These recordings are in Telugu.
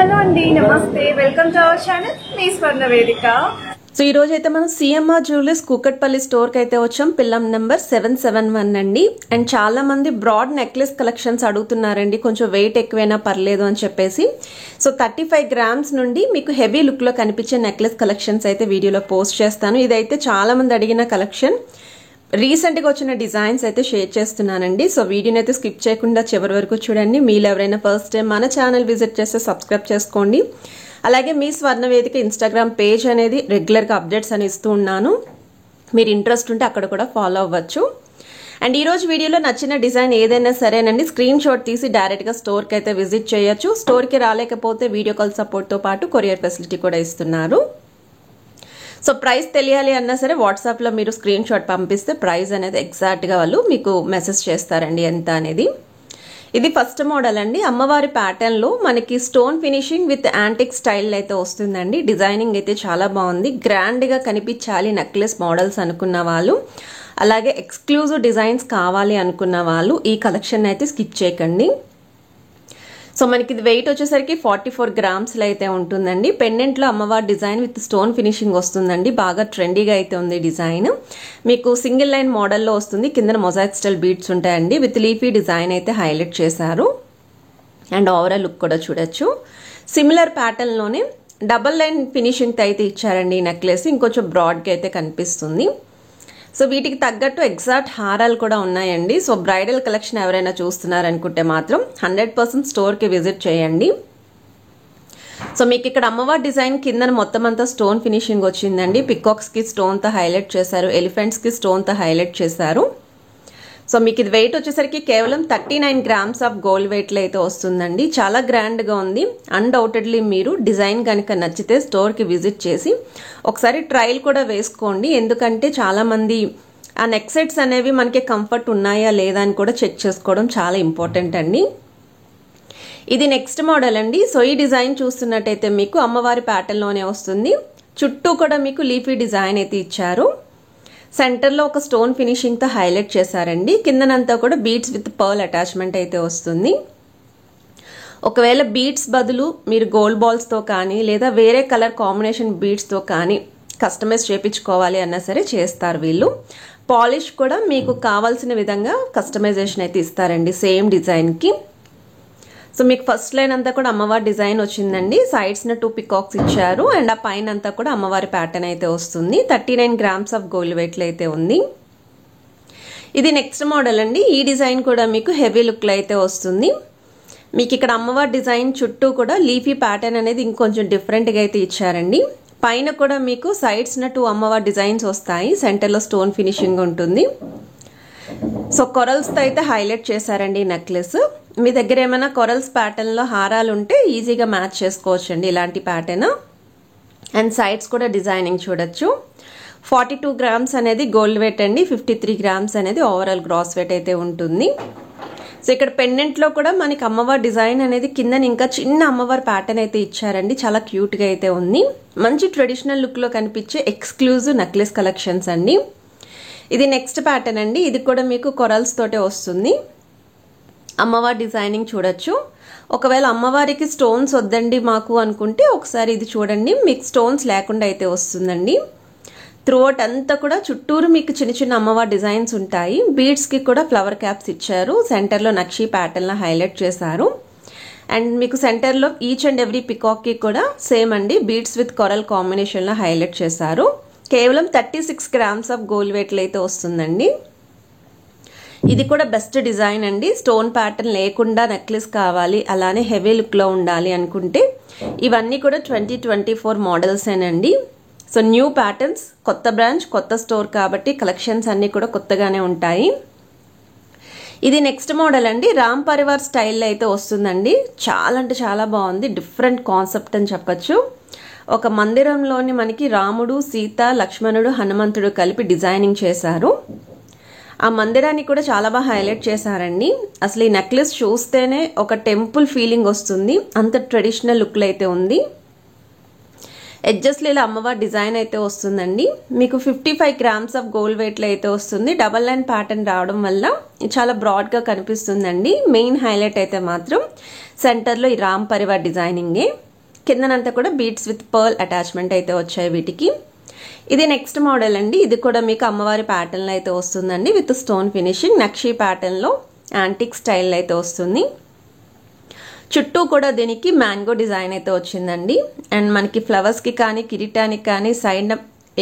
హలో అండి, నమస్తే. వెల్కమ్ టు అవర్ ఛానల్ మీ స్వర్ణ వేదిక. సో ఈ రోజు అయితే మనం సిఎంఆర్ జ్యువెలర్స్ కూకట్పల్లి స్టోర్ కి అయితే వచ్చాం. పిల్లం నెంబర్ 771 అండి. అండ్ చాలా మంది బ్రాడ్ నెక్లెస్ కలెక్షన్స్ అడుగుతున్నారండి, కొంచెం వెయిట్ ఎక్కువైనా పర్లేదు అని చెప్పేసి. సో 35 గ్రామ్స్ నుండి మీకు హెవీ లుక్ లో కనిపించే నెక్లెస్ కలెక్షన్స్ అయితే వీడియోలో పోస్ట్ చేస్తాను. ఇదైతే చాలా మంది అడిగిన కలెక్షన్, రీసెంట్ గా వచ్చిన డిజైన్స్ అయితే షేర్ చేస్తున్నానండి. సో వీడియోని అయితే స్కిప్ చేయకుండా చివరి వరకు చూడండి. మీరు ఎవరైనా ఫస్ట్ టైం మన ఛానల్ విజిట్ చేస్తే సబ్స్క్రైబ్ చేసుకోండి. అలాగే మీ స్వర్ణ వేదిక ఇన్స్టాగ్రామ్ పేజ్ అనేది రెగ్యులర్గా అప్డేట్స్ అని ఇస్తూ ఉన్నాను. మీరు ఇంట్రెస్ట్ ఉంటే అక్కడ కూడా ఫాలో అవ్వచ్చు. అండ్ ఈ రోజు వీడియోలో నచ్చిన డిజైన్ ఏదైనా సరేనండి, స్క్రీన్ షాట్ తీసి డైరెక్ట్గా స్టోర్కి అయితే విజిట్ చేయొచ్చు. స్టోర్కి రాలేకపోతే వీడియో కాల్ సపోర్ట్తో పాటు కొరియర్ ఫెసిలిటీ కూడా ఇస్తున్నారు. సో ప్రైస్ తెలియాలి అన్నా సరే వాట్సాప్లో మీరు స్క్రీన్ షాట్ పంపిస్తే ప్రైస్ అనేది ఎగ్జాక్ట్గా వాళ్ళు మీకు మెసేజ్ చేస్తారండి ఎంత అనేది. ఇది ఫస్ట్ మోడల్ అండి. అమ్మవారి ప్యాటర్న్ లో మనకి stone finishing with antique style అయితే వస్తుందండి. డిజైనింగ్ అయితే చాలా బాగుంది. గ్రాండ్ గా కనిపించాలి నెక్లెస్ మోడల్స్ అనుకున్న వాళ్ళు, అలాగే ఎక్స్క్లూజివ్ డిజైన్స్ కావాలి అనుకున్న వాళ్ళు ఈ కలెక్షన్ అయితే స్కిప్ చేయకండి. సో మనకి ఇది వెయిట్ వచ్చేసరికి 44 గ్రామ్స్ లో అయితే ఉంటుందండి. పెండెంట్ లో అమ్మవారి డిజైన్ విత్ స్టోన్ ఫినిషింగ్ వస్తుందండి. బాగా ట్రెండీగా అయితే ఉంది డిజైన్. మీకు సింగిల్ లైన్ మోడల్లో వస్తుంది. కింద మొజాయిక్ స్టైల్ బీడ్స్ ఉంటాయండి. విత్ లీఫీ డిజైన్ అయితే హైలైట్ చేశారు. అండ్ ఓవరాల్ లుక్ కూడా చూడొచ్చు. సిమిలర్ ప్యాటర్న్ లోనే డబల్ లైన్ ఫినిషింగ్ అయితే ఇచ్చారండి ఈ నెక్లెస్. ఇంకొంచెం బ్రాడ్ గా అయితే కనిపిస్తుంది. సో వీటికి తగ్గట్టు ఎగ్జాక్ట్ హారాలు కూడా ఉన్నాయండి. సో బ్రైడల్ కలెక్షన్ ఎవరైనా చూస్తున్నారనుకుంటే మాత్రం 100% స్టోర్కి విజిట్ చేయండి. సో మీకు ఇక్కడ అమ్మవారి డిజైన్ కింద మొత్తం అంతా స్టోన్ ఫినిషింగ్ వచ్చిందండి. పికాక్స్కి స్టోన్తో హైలైట్ చేశారు, ఎలిఫెంట్స్కి స్టోన్తో హైలైట్ చేశారు. సో మీకు ఇది వెయిట్ వచ్చేసరికి కేవలం 39 గ్రామ్స్ ఆఫ్ గోల్డ్ వెయిట్లో అయితే వస్తుందండి. చాలా గ్రాండ్గా ఉంది. అన్డౌటెడ్లీ మీరు డిజైన్ కనుక నచ్చితే స్టోర్కి విజిట్ చేసి ఒకసారి ట్రయల్ కూడా వేసుకోండి. ఎందుకంటే చాలామంది ఆ నెక్ సెట్స్ అనేవి మనకి కంఫర్ట్ ఉన్నాయా లేదా అని కూడా చెక్ చేసుకోవడం చాలా ఇంపార్టెంట్ అండి. ఇది నెక్స్ట్ మోడల్ అండి. సో ఈ డిజైన్ చూస్తున్నట్టయితే మీకు అమ్మవారి ప్యాటర్న్లోనే వస్తుంది. చుట్టూ కూడా మీకు లీఫీ డిజైన్ అయితే ఇచ్చారు. సెంటర్లో ఒక స్టోన్ ఫినిషింగ్తో హైలైట్ చేశారండి. కిందనంతా కూడా బీడ్స్ విత్ పర్ల్ అటాచ్మెంట్ అయితే వస్తుంది. ఒకవేళ బీడ్స్ బదులు మీరు గోల్డ్ బాల్స్తో కానీ లేదా వేరే కలర్ కాంబినేషన్ బీడ్స్తో కానీ కస్టమైజ్ చేయించుకోవాలి అన్నా సరే చేస్తారు వీళ్ళు. పాలిష్ కూడా మీకు కావాల్సిన విధంగా కస్టమైజేషన్ అయితే ఇస్తారండి సేమ్ డిజైన్కి. సో మీకు ఫస్ట్ లైన్ అంతా కూడా అమ్మవారి డిజైన్ వచ్చిందండి. సైడ్స్న 2 పికాక్స్ ఇచ్చారు. అండ్ ఆ పైన అంతా కూడా అమ్మవారి ప్యాటర్న్ అయితే వస్తుంది. 39 గ్రామ్స్ ఆఫ్ గోల్డ్ వెయిట్లో అయితే ఉంది. ఇది నెక్స్ట్ మోడల్ అండి. ఈ డిజైన్ కూడా మీకు హెవీ లుక్లో అయితే వస్తుంది. మీకు ఇక్కడ అమ్మవారి డిజైన్ చుట్టూ కూడా లీఫీ ప్యాటర్న్ అనేది ఇంకొంచెం డిఫరెంట్గా అయితే ఇచ్చారండి. పైన కూడా మీకు సైడ్స్న 2 అమ్మవారి డిజైన్స్ వస్తాయి. సెంటర్లో స్టోన్ ఫినిషింగ్ ఉంటుంది. సో కొరల్స్తో అయితే హైలైట్ చేశారండి ఈ నెక్లెస్. మీ దగ్గర ఏమైనా కొరల్స్ ప్యాటర్న్లో హారాలు ఉంటే ఈజీగా మ్యాచ్ చేసుకోవచ్చు అండి ఇలాంటి ప్యాటర్న్. అండ్ సైడ్స్ కూడా డిజైనింగ్ చూడొచ్చు. 42 గ్రామ్స్ అనేది గోల్డ్ వెయిట్ అండి. 53 గ్రామ్స్ అనేది ఓవరాల్ గ్రాస్ వెయిట్ అయితే ఉంటుంది. సో ఇక్కడ పెండెంట్లో కూడా మనకి అమ్మవారి డిజైన్ అనేది కింద ఇంకా చిన్న అమ్మవారి ప్యాటర్న్ అయితే ఇచ్చారండి. చాలా క్యూట్గా అయితే ఉంది. మంచి ట్రెడిషనల్ లుక్లో కనిపించే ఎక్స్క్లూజివ్ నెక్లెస్ కలెక్షన్స్ అండి. ఇది నెక్స్ట్ ప్యాటర్న్ అండి. ఇది కూడా మీకు కొరల్స్ తోటే వస్తుంది. అమ్మవారి డిజైనింగ్ చూడొచ్చు. ఒకవేళ అమ్మవారికి స్టోన్స్ వద్దండి మాకు అనుకుంటే ఒకసారి ఇది చూడండి. మీకు స్టోన్స్ లేకుండా అయితే వస్తుందండి. త్రూఅవుట్ అంతా కూడా చుట్టూరు మీకు చిన్న చిన్న అమ్మవారి డిజైన్స్ ఉంటాయి. బీడ్స్కి కూడా ఫ్లవర్ క్యాప్స్ ఇచ్చారు. సెంటర్లో నక్షి ప్యాటర్న్లో హైలైట్ చేశారు. అండ్ మీకు సెంటర్లో ఈచ్ అండ్ ఎవ్రీ పికాక్కి కూడా సేమ్ అండి బీడ్స్ విత్ కొరల్ కాంబినేషన్లో హైలైట్ చేశారు. కేవలం 36 గ్రామ్స్ ఆఫ్ గోల్డ్ వెయిట్లో అయితే వస్తుందండి. ఇది కూడా బెస్ట్ డిజైన్ అండి. స్టోన్ ప్యాటర్న్ లేకుండా నెక్లెస్ కావాలి, అలానే హెవీ లుక్లో ఉండాలి అనుకుంటే ఇవన్నీ కూడా 2024 మోడల్సేనండి. సో న్యూ ప్యాటర్న్స్, కొత్త బ్రాంచ్, కొత్త స్టోర్ కాబట్టి కలెక్షన్స్ అన్నీ కూడా కొత్తగానే ఉంటాయి. ఇది నెక్స్ట్ మోడల్ అండి. రామ్ పరివార్ స్టైల్లో అయితే వస్తుందండి. చాలా అంటే చాలా బాగుంది. డిఫరెంట్ కాన్సెప్ట్ అని చెప్పచ్చు. ఒక మందిరంలోని మనకి రాముడు, సీత, లక్ష్మణుడు, హనుమంతుడు కలిపి డిజైనింగ్ చేశారు. ఆ మందిరాన్ని కూడా చాలా బాగా హైలైట్ చేశారండి. అసలు ఈ నెక్లెస్ చూస్తేనే ఒక టెంపుల్ ఫీలింగ్ వస్తుంది. అంత ట్రెడిషనల్ లుక్లో అయితే ఉంది. ఎడ్జస్ట్లో ఇలా అమ్మవారి డిజైన్ అయితే వస్తుందండి. మీకు 55 గ్రామ్స్ ఆఫ్ గోల్డ్ వెయిట్లో అయితే వస్తుంది. డబల్ లైన్ ప్యాటర్న్ రావడం వల్ల చాలా బ్రాడ్గా కనిపిస్తుందండి. మెయిన్ హైలైట్ అయితే మాత్రం సెంటర్లో ఈ రామ్ పరివార్ డిజైనింగే. కిందనంతా కూడా బీడ్స్ విత్ పర్ల్ అటాచ్మెంట్ అయితే వచ్చాయి వీటికి. ఇది నెక్స్ట్ మోడల్ అండి. ఇది కూడా మీకు అమ్మవారి ప్యాటర్న్లో అయితే వస్తుందండి, విత్ స్టోన్ ఫినిషింగ్ నక్షీ ప్యాటర్న్లో యాంటిక్ స్టైల్ అయితే వస్తుంది. చుట్టూ కూడా దీనికి మ్యాంగో డిజైన్ అయితే వచ్చిందండి. అండ్ మనకి ఫ్లవర్స్కి కానీ కిరీటానికి కానీ సైడ్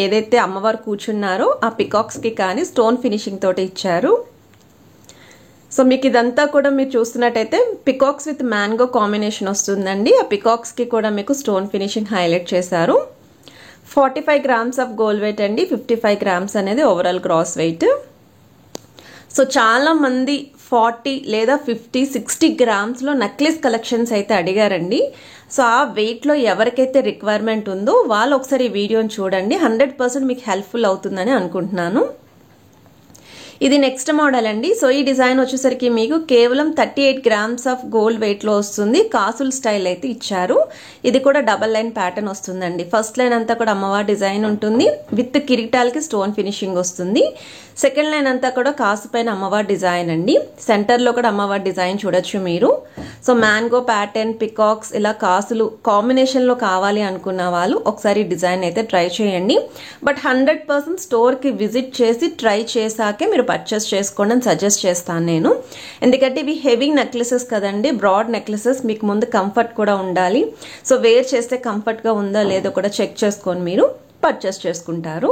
ఏదైతే అమ్మవారు కూర్చున్నారో ఆ పికాక్స్కి కానీ స్టోన్ ఫినిషింగ్ తోటి ఇచ్చారు. సో మీకు ఇదంతా కూడా మీరు చూస్తున్నట్టయితే పికాక్స్ విత్ మ్యాంగో కాంబినేషన్ వస్తుందండి. ఆ పికాక్స్కి కూడా మీకు స్టోన్ ఫినిషింగ్ హైలైట్ చేశారు. 45 గ్రామ్స్ ఆఫ్ గోల్డ్ వెయిట్ అండి, 55 గ్రామ్స్ అనేది ఓవరాల్ గ్రాస్ వెయిట్. సో చాలా మంది 40 లేదా 50, 60 గ్రామ్స్లో నెక్లెస్ కలెక్షన్స్ అయితే అడిగారండి. సో ఆ వెయిట్లో ఎవరికైతే రిక్వైర్మెంట్ ఉందో వాళ్ళు ఒకసారి ఈ వీడియోని చూడండి, 100% మీకు హెల్ప్ఫుల్ అవుతుందని అనుకుంటున్నాను. ఇది నెక్స్ట్ మోడల్ అండి. సో ఈ డిజైన్ వచ్చేసరికి మీకు కేవలం 38 గ్రామ్స్ ఆఫ్ గోల్డ్ వెయిట్లో వస్తుంది. కాసుల్ స్టైల్ అయితే ఇచ్చారు. ఇది కూడా డబల్ లైన్ ప్యాటర్న్ వస్తుందండి. ఫస్ట్ లైన్ అంతా కూడా అమ్మవారి డిజైన్ ఉంటుంది, విత్ కిరీటాలకి స్టోన్ ఫినిషింగ్ వస్తుంది. సెకండ్ లైన్ అంతా కూడా కాసు పైన అమ్మవారి డిజైన్ అండి. సెంటర్లో కూడా అమ్మవారి డిజైన్ చూడొచ్చు మీరు. సో మ్యాంగో ప్యాటర్న్, పికాక్స్, ఇలా కాసులు కాంబినేషన్లో కావాలి అనుకున్న వాళ్ళు ఒకసారి డిజైన్ అయితే ట్రై చేయండి. బట్ 100% స్టోర్కి విజిట్ చేసి ట్రై చేశాకే మీరు పర్చేస్ చేసుకోండి అని సజెస్ట్ చేస్తాను నేను. ఎందుకంటే ఇవి హెవీ నెక్లెసెస్ కదండి, బ్రాడ్ నెక్లెసెస్, మీకు ముందు కంఫర్ట్ కూడా ఉండాలి. సో వేర్ చేస్తే కంఫర్ట్గా ఉందో లేదో కూడా చెక్ చేసుకొని మీరు పర్చేస్ చేసుకుంటారు.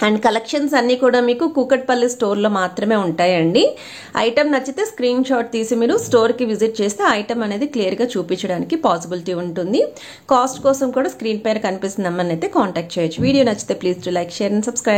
అండ్ కలెక్షన్స్ అన్నీ కూడా మీకు కూకట్పల్లి స్టోర్లో మాత్రమే ఉంటాయండి. ఐటమ్ నచ్చితే స్క్రీన్ షాట్ తీసి మీరు స్టోర్కి విజిట్ చేస్తే ఐటమ్ అనేది క్లియర్గా చూపించడానికి పాసిబిలిటీ ఉంటుంది. కాస్ట్ కోసం కూడా స్క్రీన్ పైన కనిపిస్తున్న నెంబర్ని అయితే కాంటాక్ట్ చేయొచ్చు. వీడియో నచ్చితే please to like, share and subscribe.